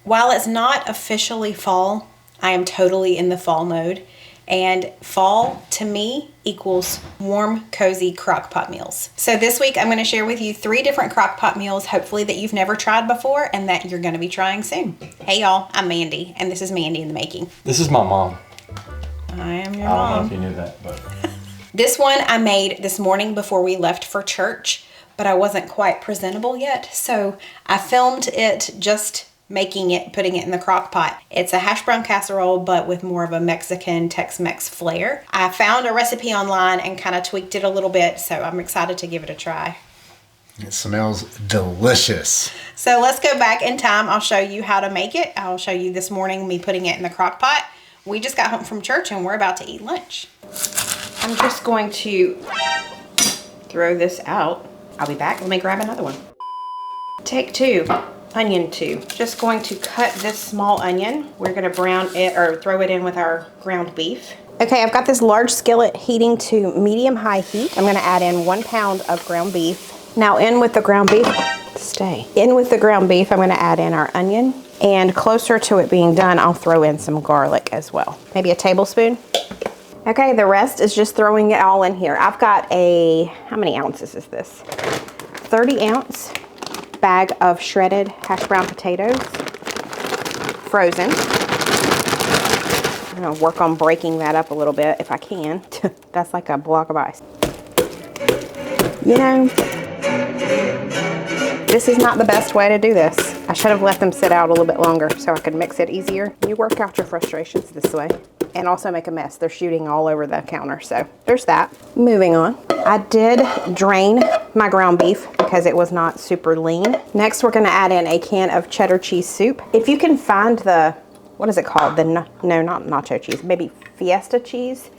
While it's not officially fall, I am totally in the fall mode. And fall, to me, equals warm, cozy Crockpot meals. So this week, I'm going to share with you 3 different Crockpot meals, hopefully that you've never tried before and that you're going to be trying soon. Hey y'all, I'm Mandy, and this is Mandy in the Making. This is my mom. I am your mom. mom. I don't know if you knew that, but... This one I made this morning before we left for church, but I wasn't quite presentable yet, so I filmed it just making it, putting it in the crock pot. It's a hash brown casserole, but with more of a Mexican Tex-Mex flair. I found a recipe online and kind of tweaked it a little bit, so I'm excited to give it a try. It smells delicious. So let's go back in time. I'll show you how to make it. I'll show you this morning me putting it in the crock pot. We just got home from church and we're about to eat lunch. I'm just going to throw this out. I'll be back. Let me grab another one. Take 2. Onion 2. Just going to cut this small onion. We're going to brown it or throw it in with our ground beef. Okay, I've got this large skillet heating to medium-high heat. I'm going to add in 1 pound of ground beef. Now in with the ground beef, In with the ground beef, I'm going to add in our onion. And closer to it being done, I'll throw in some garlic as well. Maybe a tablespoon. Okay, the rest is just throwing it all in here. I've got a, how many ounces is this? 30 ounce bag of shredded hash brown potatoes, frozen. I'm gonna work on breaking that up a little bit if I can. That's like a block of ice. You know, this is not the best way to do this. I should have let them sit out a little bit longer so I could mix it easier. You work out your frustrations this way and also make a mess. They're shooting all over the counter, so there's that. Moving on. I did drain my ground beef because it was not super lean. Next, we're gonna add in a can of cheddar cheese soup. If you can find the, what is it called? No, not nacho cheese, maybe Fiesta cheese.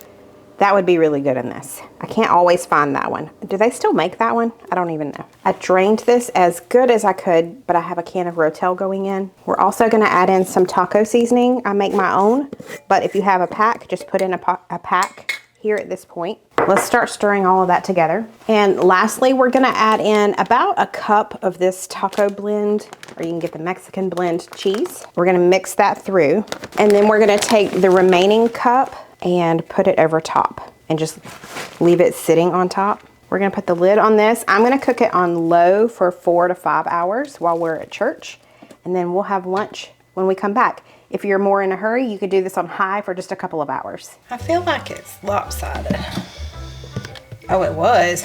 That would be really good in this. I can't always find that one. Do they still make that one? I don't even know. I drained this as good as I could, but I have a can of Rotel going in. We're also gonna add in some taco seasoning. I make my own, but if you have a pack, just put in a pack here at this point. Let's start stirring all of that together. And lastly, we're gonna add in about a cup of this taco blend, or you can get the Mexican blend cheese. We're gonna mix that through. And then we're gonna take the remaining cup and put it over top and just leave it sitting on top. We're gonna put the lid on this. I'm gonna cook it on low for 4 to 5 hours while we're at church. And then we'll have lunch when we come back. If you're more in a hurry, you could do this on high for just a couple of hours. I feel like it's lopsided. Oh, it was.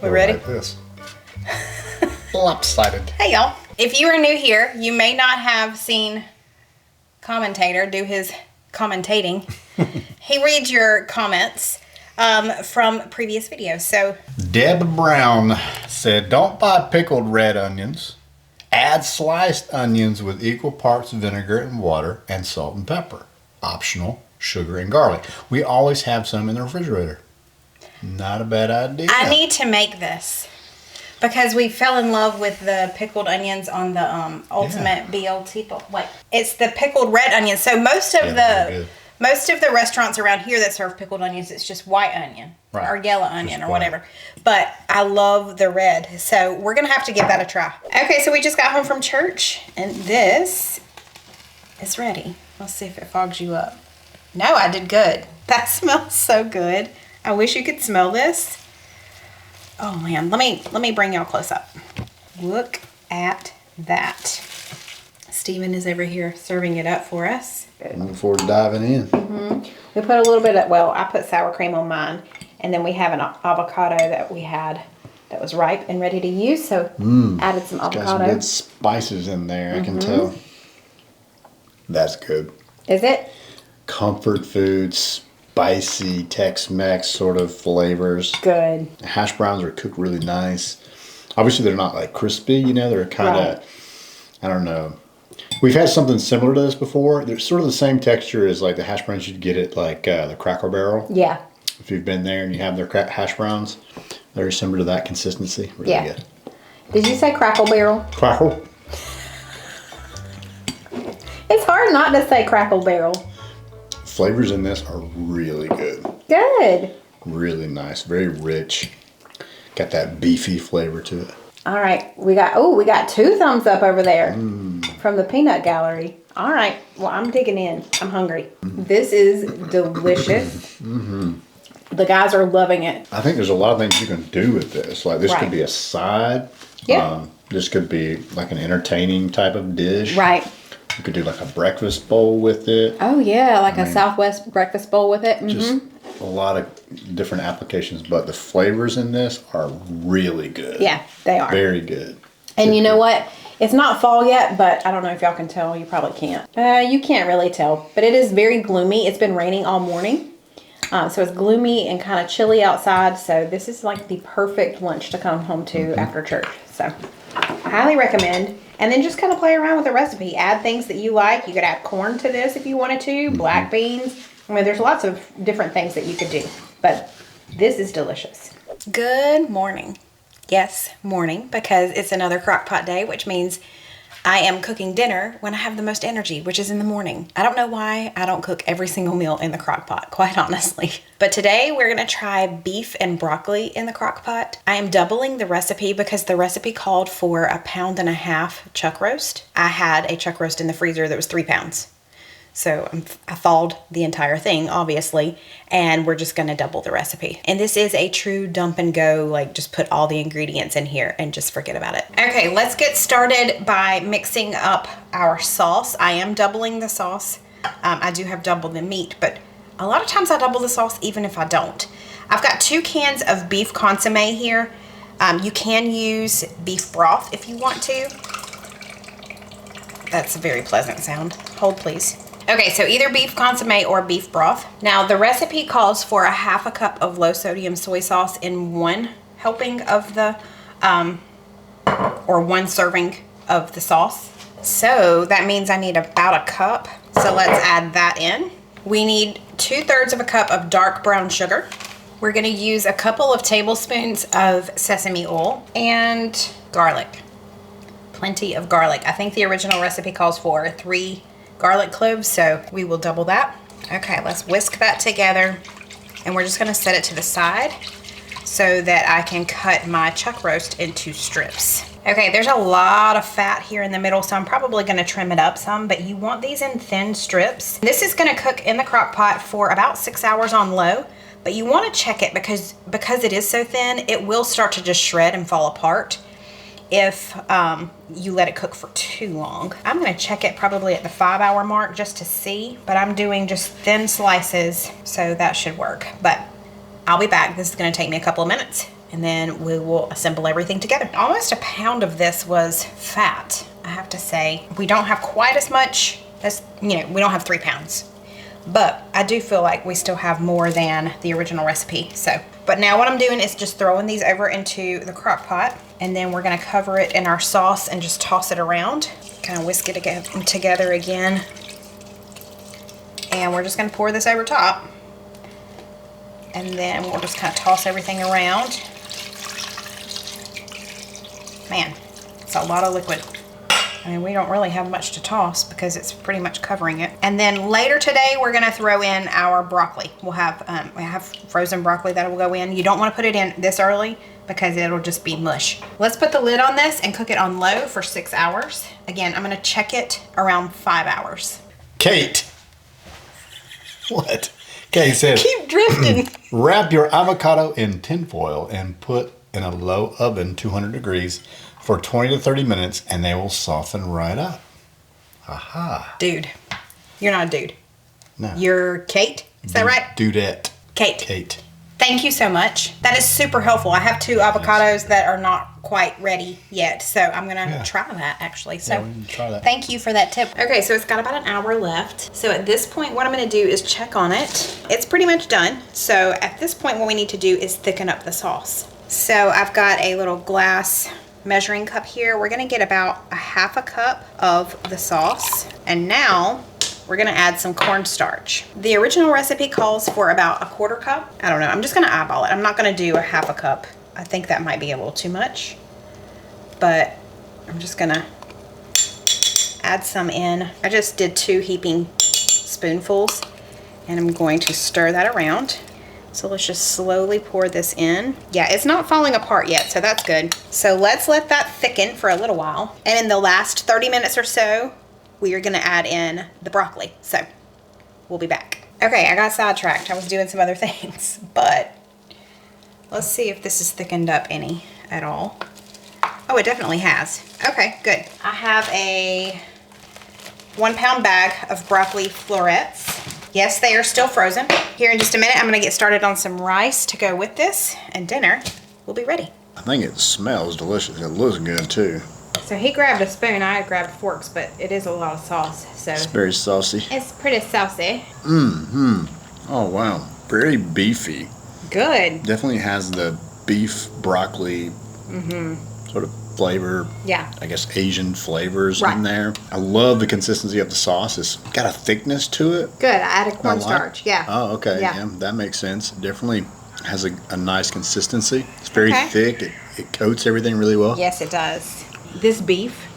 We ready? Like this. Lopsided. Hey y'all. If you are new here, you may not have seen Commentator do his commentating. He reads your comments from previous videos. So Deb Brown said, don't buy pickled red onions. Add sliced onions with equal parts vinegar and water and salt and pepper. Optional, sugar and garlic. We always have some in the refrigerator. Not a bad idea. I need to make this because we fell in love with the pickled onions on the ultimate BLT. Like, it's the pickled red onions. So most of the restaurants around here that serve pickled onions, it's just white onion or yellow onion or whatever. But I love the red. So we're going to have to give that a try. Okay, so we just got home from church and this is ready. Let's see if it fogs you up. No, I did good. That smells so good. I wish you could smell this. Oh man, let me bring y'all close up. Look at that. Stephen is over here serving it up for us. Looking forward to diving in. We put a little bit of, well, I put sour cream on mine, and then we have an avocado that we had that was ripe and ready to use, so added some avocado. Got some good spices in there, I can tell. That's good. Is it? Comfort food, spicy Tex-Mex sort of flavors. Good. The hash browns are cooked really nice. Obviously, they're not like crispy, you know, they're kind of, I don't know. We've had something similar to this before. They're sort of the same texture as like the hash browns you'd get at like the Cracker Barrel. Yeah. If you've been there and you have their hash browns, very similar to that consistency. Really good. Did you say Crackle Barrel? Crackle. It's hard not to say Crackle Barrel. Flavors in this are really good. Good. Really nice. Very rich. Got that beefy flavor to it. All right. We got 2 thumbs up over there from the peanut gallery. All right, well, I'm digging in. I'm hungry. This is delicious. The guys are loving it. I think there's a lot of things you can do with this. Like this could be a side. Yeah. This could be like an entertaining type of dish. Right. You could do like a breakfast bowl with it. Oh yeah, like a Southwest breakfast bowl with it. Just a lot of different applications, but the flavors in this are really good. Yeah, they are. Very good. And you know what? It's not fall yet, but I don't know if y'all can tell. You probably can't. You can't really tell, but it is very gloomy. It's been raining all morning. So it's gloomy and kind of chilly outside. So this is like the perfect lunch to come home to after church. So I highly recommend. And then just kind of play around with the recipe. Add things that you like. You could add corn to this if you wanted to. Black beans. I mean, there's lots of different things that you could do. But this is delicious. Good morning. Yes, morning, because it's another Crockpot day, which means I am cooking dinner when I have the most energy, which is in the morning. I don't know why I don't cook every single meal in the Crockpot, quite honestly. But today we're gonna try beef and broccoli in the Crockpot. I am doubling the recipe because the recipe called for 1.5 pounds chuck roast. I had a chuck roast in the freezer that was 3 pounds. So I thawed the entire thing, obviously, and we're just gonna double the recipe. And this is a true dump and go, like just put all the ingredients in here and just forget about it. Okay, let's get started by mixing up our sauce. I am doubling the sauce. I do have double the meat, but a lot of times I double the sauce even if I don't. I've got 2 cans of beef consomme here. You can use beef broth if you want to. That's a very pleasant sound. Hold please. Okay, so either beef consomme or beef broth. Now the recipe calls for 1/2 cup of low sodium soy sauce in 1 helping of the, or 1 serving of the sauce. So that means I need about 1 cup. So let's add that in. We need 2/3 of a cup of dark brown sugar. We're gonna use a couple of tablespoons of sesame oil and garlic. Plenty of garlic. I think the original recipe calls for 3 garlic cloves, so we will double that. Okay, let's whisk that together, and we're just gonna set it to the side so that I can cut my chuck roast into strips. Okay, there's a lot of fat here in the middle, so I'm probably gonna trim it up some, but you want these in thin strips. This is gonna cook in the crock pot for about 6 hours on low, but you wanna check it because it is so thin, it will start to just shred and fall apart if you let it cook for too long. I'm gonna check it probably at the 5-hour mark just to see, but I'm doing just thin slices, so that should work. But I'll be back. This is gonna take me a couple of minutes, and then we will assemble everything together. Almost 1 pound of this was fat, I have to say. We don't have quite as much as, you know, we don't have 3 pounds. But I do feel like we still have more than the original recipe. So, but now what I'm doing is just throwing these over into the crock pot, and then we're gonna cover it in our sauce and just toss it around. Kind of whisk it together again. And we're just gonna pour this over top. And then we'll just kind of toss everything around. Man, it's a lot of liquid. I mean, we don't really have much to toss because it's pretty much covering it. And then later today, we're gonna throw in our broccoli. We have frozen broccoli that will go in. You don't wanna put it in this early because it'll just be mush. Let's put the lid on this and cook it on low for 6 hours. Again, I'm gonna check it around 5 hours. Kate. What? Kate says, Keep drifting. wrap your avocado in tin foil and put in a low oven, 200 degrees, for 20 to 30 minutes, and they will soften right up. Aha. Dude, you're not a dude. No. You're Kate, is that right? Dudette. Kate. Kate. Thank you so much. That is super helpful. I have 2 avocados that are not quite ready yet, so I'm gonna try that actually. So we can try that. Thank you for that tip. Okay, so it's got about 1 hour left. So at this point, what I'm gonna do is check on it. It's pretty much done. So at this point, what we need to do is thicken up the sauce. So I've got a little glass measuring cup here. We're gonna get about 1/2 cup of the sauce. And now we're gonna add some cornstarch. The original recipe calls for about 1/4 cup. I don't know, I'm just gonna eyeball it. I'm not gonna do 1/2 cup. I think that might be a little too much, but I'm just gonna add some in. I just did 2 heaping spoonfuls, and I'm going to stir that around. So let's just slowly pour this in. Yeah, it's not falling apart yet, so that's good. So let's let that thicken for a little while. And in the last 30 minutes or so, we are gonna add in the broccoli. So we'll be back. Okay, I got sidetracked. I was doing some other things, but let's see if this has thickened up any at all. Oh, it definitely has. Okay, good. I have a 1 pound bag of broccoli florets. Yes, they are still frozen. Here in just a minute, I'm gonna get started on some rice to go with this, and dinner will be ready. I think it smells delicious. It looks good too. So he grabbed a spoon, I had grabbed forks, but it is a lot of sauce, so. It's very saucy. It's pretty saucy. Oh wow, very beefy. Good. Definitely has the beef broccoli sort of flavor. Yeah. I guess Asian flavors Right. in there. I love the consistency of the sauce. It's got a thickness to it. Good, I added cornstarch, yeah. Oh, okay. Yeah. Yeah, that makes sense. Definitely has a nice consistency. It's very Okay. thick. It coats everything really well. Yes, it does. This beef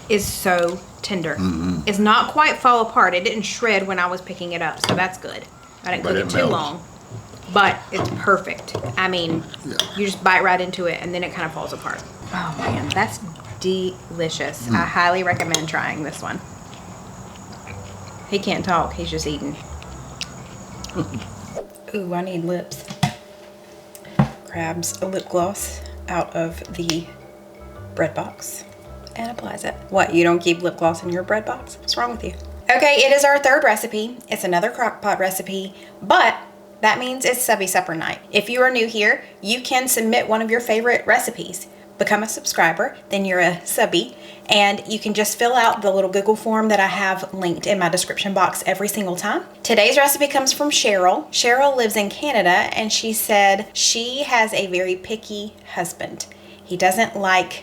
is so tender. It's not quite fall apart. It didn't shred when I was picking it up, so that's good. I didn't But cook it it too melts. long, but it's perfect. I mean, you just bite right into it and then it kind of falls apart. Oh man, that's delicious. I highly recommend trying this one. He can't talk, he's just eating. Ooh, I need lips. Grabs a lip gloss out of the bread box and applies it. What, you don't keep lip gloss in your bread box? What's wrong with you? Okay, it is our third recipe. It's another Crockpot recipe, but that means it's Subbie Supper night. If you are new here, you can submit one of your favorite recipes. Become a subscriber, then you're a Subbie, and you can just fill out the little Google form that I have linked in my description box every single time. Today's recipe comes from Cheryl. Cheryl lives in Canada, and she said she has a very picky husband. He doesn't like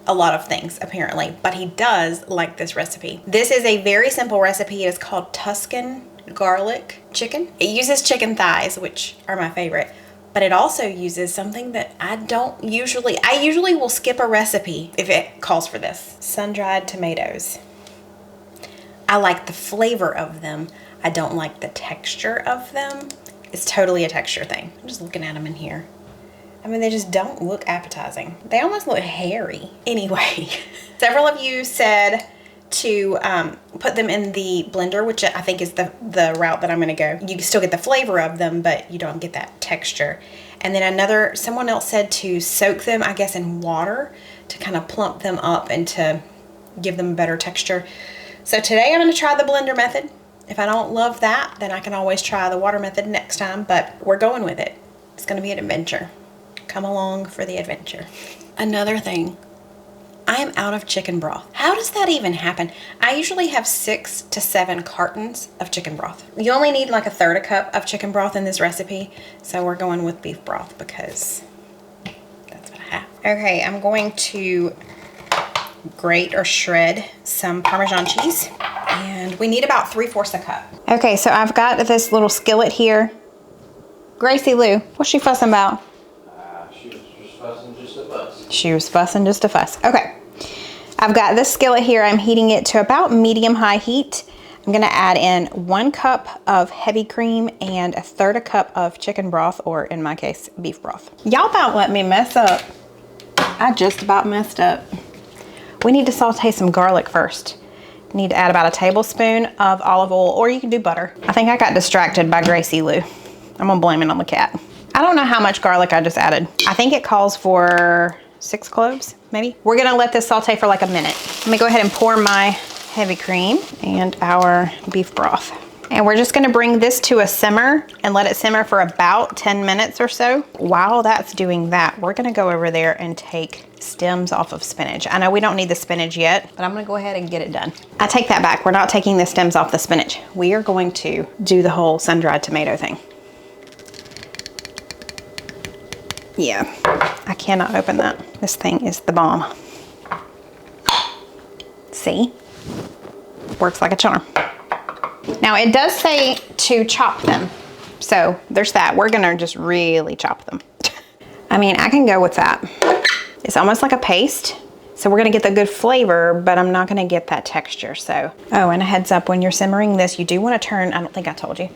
a lot of things, apparently, but he does like this recipe. This is a very simple recipe. It is called Tuscan garlic chicken. It uses chicken thighs, which are my favorite, but it also uses something that I usually will skip a recipe if it calls for this. Sun-dried tomatoes. I like the flavor of them. I don't like the texture of them. It's totally a texture thing. I'm just looking at them in here. I mean, they just don't look appetizing. They almost look hairy. Anyway, several of you said to put them in the blender, which I think is the route that I'm gonna go. You can still get the flavor of them, but you don't get that texture. And then someone else said to soak them, I guess, in water to kind of plump them up and to give them a better texture. So today I'm gonna try the blender method. If I don't love that, then I can always try the water method next time, but we're going with it. It's gonna be an adventure. Come along for the adventure. Another thing, I am out of chicken broth. How does that even happen? I usually have 6 to 7 cartons of chicken broth. You only need like 1/3 cup of chicken broth in this recipe, so we're going with beef broth because that's what I have. Okay, I'm going to grate or shred some Parmesan cheese, and we need about 3/4 a cup. Okay, so I've got this little skillet here. Gracie Lou, what's she fussing about? She was fussing just a fuss. Okay, I've got this skillet here. I'm heating it to about medium-high heat. I'm gonna add in 1 cup of heavy cream and 1/3 cup of chicken broth, or in my case, beef broth. Y'all about let me mess up. I just about messed up. We need to saute some garlic first. Need to add about 1 tablespoon of olive oil, or you can do butter. I think I got distracted by Gracie Lou. I'm gonna blame it on the cat. I don't know how much garlic I just added. I think it calls for 6 cloves, maybe. We're gonna let this saute for like a minute. Let me go ahead and pour my heavy cream and our beef broth. And we're just gonna bring this to a simmer and let it simmer for about 10 minutes or so. While that's doing that, we're gonna go over there and take stems off of spinach. I know we don't need the spinach yet, but I'm gonna go ahead and get it done. I take that back, we're not taking the stems off the spinach. We are going to do the whole sun-dried tomato thing. Yeah, I cannot open that. This thing is the bomb. See? Works like a charm. Now it does say to chop them. So there's that. We're gonna just really chop them. I mean, I can go with that. It's almost like a paste. So we're gonna get the good flavor, but I'm not gonna get that texture, so. Oh, and a heads up, when you're simmering this, you do wanna turn, I don't think I told you,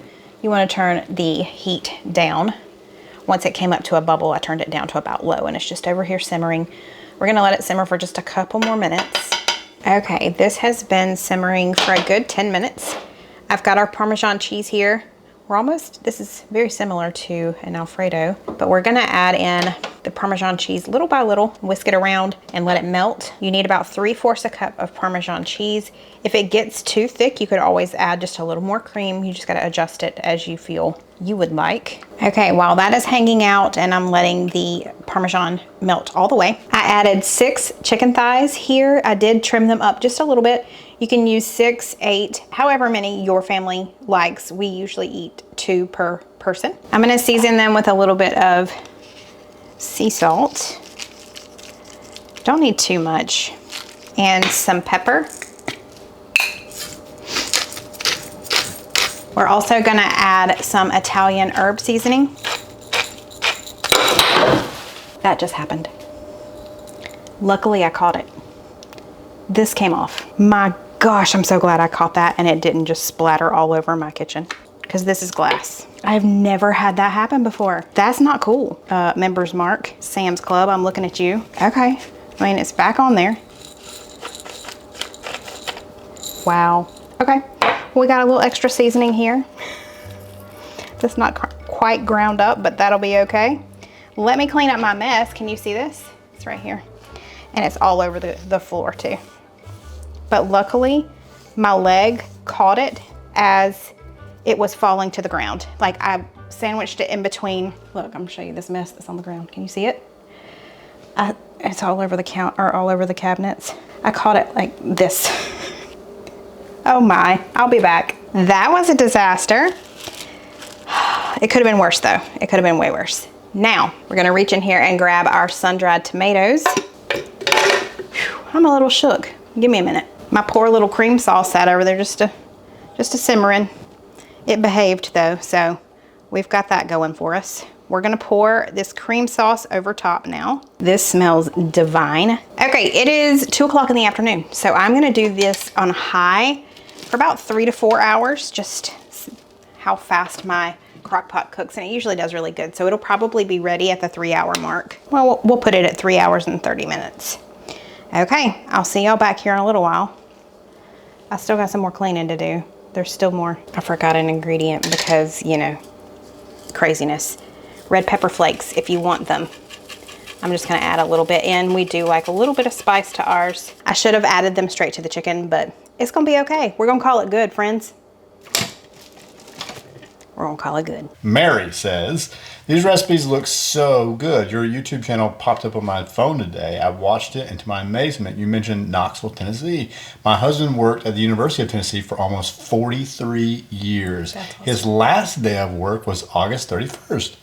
you wanna turn the heat down once it came up to a bubble, I turned it down to about low, and it's just over here simmering. We're gonna let it simmer for just a couple more minutes. Okay, this has been simmering for a good 10 minutes. I've got our Parmesan cheese here. This is very similar to an Alfredo, but we're gonna add in the Parmesan cheese little by little, whisk it around and let it melt. You need about 3/4 a cup of Parmesan cheese. If it gets too thick, you could always add just a little more cream. You just gotta adjust it as you feel you would like. Okay, while that is hanging out and I'm letting the Parmesan melt all the way, I added 6 chicken thighs here. I did trim them up just a little bit. You can use 6, 8, however many your family likes. We usually eat 2 per person. I'm gonna season them with a little bit of sea salt. Don't need too much. And some pepper. We're also gonna add some Italian herb seasoning. That just happened. Luckily I caught it. This came off. My gosh, I'm so glad I caught that and it didn't just splatter all over my kitchen, because this is glass. I've never had that happen before. That's not cool. Members Mark, Sam's Club, I'm looking at you. Okay, I mean, it's back on there. Wow. Okay, we got a little extra seasoning here. That's not quite ground up, but that'll be okay. Let me clean up my mess. Can you see this? It's right here. And it's all over the floor too. But luckily, my leg caught it as it was falling to the ground. Like, I sandwiched it in between. Look, I'm gonna show you this mess that's on the ground. Can you see it? It's all over the all over the cabinets. I caught it like this. Oh my, I'll be back. That was a disaster. It could have been worse though. It could have been way worse. Now, we're gonna reach in here and grab our sun-dried tomatoes. Whew, I'm a little shook. Give me a minute. My poor little cream sauce sat over there just a simmering. It behaved though, so we've got that going for us. We're gonna pour this cream sauce over top now. This smells divine. Okay, it is 2 o'clock in the afternoon, so I'm gonna do this on high for about 3 to 4 hours, just how fast my Crockpot cooks, and it usually does really good, so it'll probably be ready at the 3-hour mark. Well, we'll put it at 3 hours and 30 minutes. Okay, I'll see y'all back here in a little while. I still got some more cleaning to do. There's still more. I forgot an ingredient because, you know, craziness. Red pepper flakes, if you want them. I'm just gonna add a little bit in. We do like a little bit of spice to ours. I should have added them straight to the chicken, but it's gonna be okay. We're gonna call it good, friends. We're gonna call it good. Mary says, these recipes look so good. Your YouTube channel popped up on my phone today. I watched it, and to my amazement, you mentioned Knoxville, Tennessee. My husband worked at the University of Tennessee for almost 43 years. That's awesome. His last day of work was August 31st.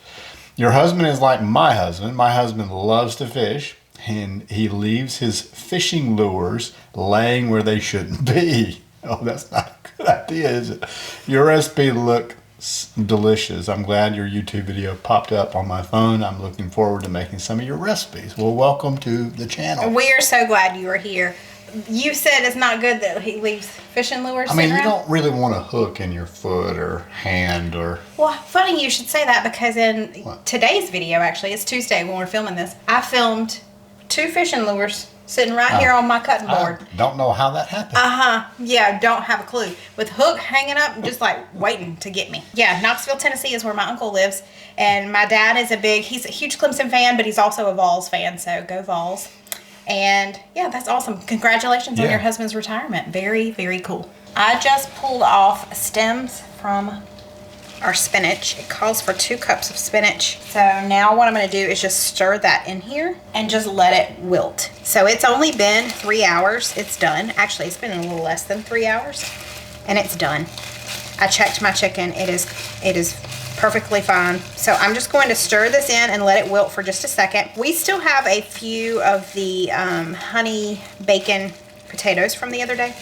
Your husband is like my husband. My husband loves to fish, and he leaves his fishing lures laying where they shouldn't be. Oh, that's not a good idea, is it? Your recipe looked delicious. I'm glad your YouTube video popped up on my phone. I'm looking forward to making some of your recipes. Well, welcome to the channel. We are so glad you are here. You said it's not good that he leaves fishing lures. I mean, you don't really want a hook in your foot or hand or... Well, funny you should say that, because in today's video, actually, it's Tuesday when we're filming this, I filmed 2 fishing lures sitting right here on my cutting board. I don't know how that happened. Yeah, don't have a clue. With hook hanging up and just like waiting to get me. Yeah, Knoxville, Tennessee is where my uncle lives. And my dad is he's a huge Clemson fan, but he's also a Vols fan, so go Vols. And yeah, that's awesome. Congratulations on your husband's retirement. Very, very cool. I just pulled off stems from our spinach. It calls for 2 cups of spinach. So now what I'm gonna do is just stir that in here and just let it wilt. So it's only been 3 hours. It's done. Actually, it's been a little less than 3 hours, and it's done. I checked my chicken. It is perfectly fine. So I'm just going to stir this in and let it wilt for just a second. We still have a few of the honey bacon potatoes from the other day.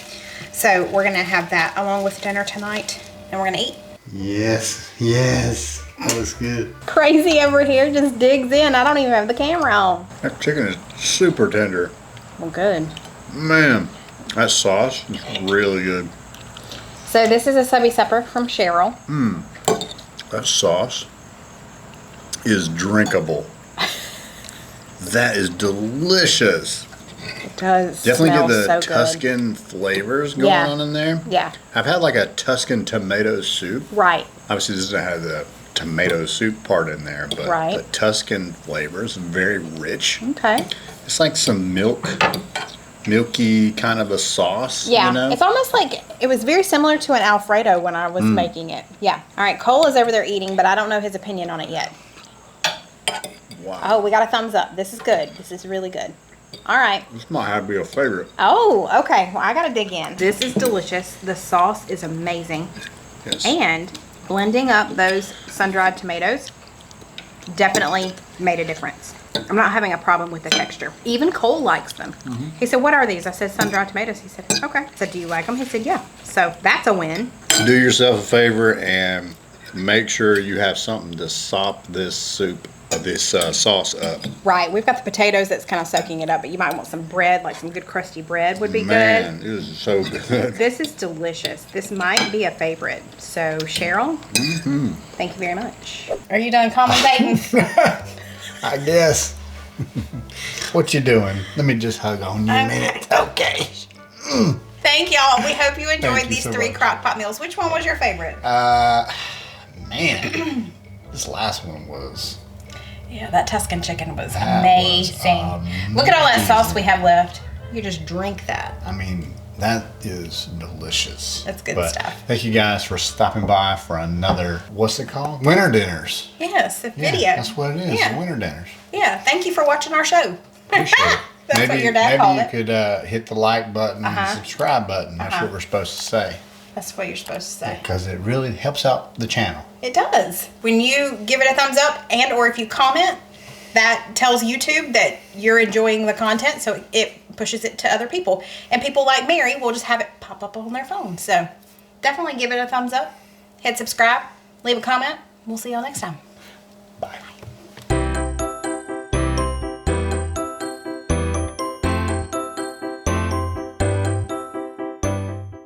So we're gonna have that along with dinner tonight, and we're gonna eat. Yes, that was good. Crazy over here just digs in. I don't even have the camera on. That chicken is super tender. Well, good. Man, that sauce is really good. So this is a Subbie supper from Cheryl. That sauce is drinkable. That is delicious. It does. Definitely get the so Tuscan flavors going on in there. Yeah. I've had like a Tuscan tomato soup. Right. Obviously, this doesn't have the tomato soup part in there, but the Tuscan flavors very rich. Okay. It's like some milky kind of a sauce. Yeah, you know? it's almost like it was very similar to an Alfredo when I was making it. Yeah. All right, Cole is over there eating, but I don't know his opinion on it yet. Wow. Oh, we got a thumbs up. This is good. This is really good. All right. This might have to be a favorite. Oh, okay. Well, I got to dig in. This is delicious. The sauce is amazing. Yes. And blending up those sun-dried tomatoes definitely made a difference. I'm not having a problem with the texture. Even Cole likes them. He said, what are these? I said, sun-dried tomatoes. He said, okay. I said, do you like them? He said, yeah. So that's a win. Do yourself a favor and make sure you have something to sop this soup, this sauce up. Right. We've got the potatoes that's kind of soaking it up, but you might want some bread, like some good crusty bread would be Man, good. it is so good. This is delicious. This might be a favorite. So, Cheryl, thank you very much. Are you done commentating? I guess. What you doing? Let me just hug on you a minute. Okay. Thank y'all. We hope you enjoyed Thank you these so 3 much. Crockpot meals. Which one was your favorite? Man, this last one was. Yeah, that Tuscan chicken was amazing. Look at all that sauce we have left. You just drink that. I mean, that is delicious. That's good stuff. Thank you guys for stopping by for another, what's it called? Winter dinners. Yes, a video. Yeah, that's what it is, Yeah. winter dinners. Yeah, thank you for watching our show. Appreciate it. That's what your dad called it. Maybe you could hit the like button and subscribe button. That's what we're supposed to say. That's what you're supposed to say. Because it really helps out the channel. It does. When you give it a thumbs up and or if you comment, that tells YouTube that you're enjoying the content, so it pushes it to other people. And people like Mary will just have it pop up on their phone. So definitely give it a thumbs up, hit subscribe, leave a comment. We'll see y'all next time.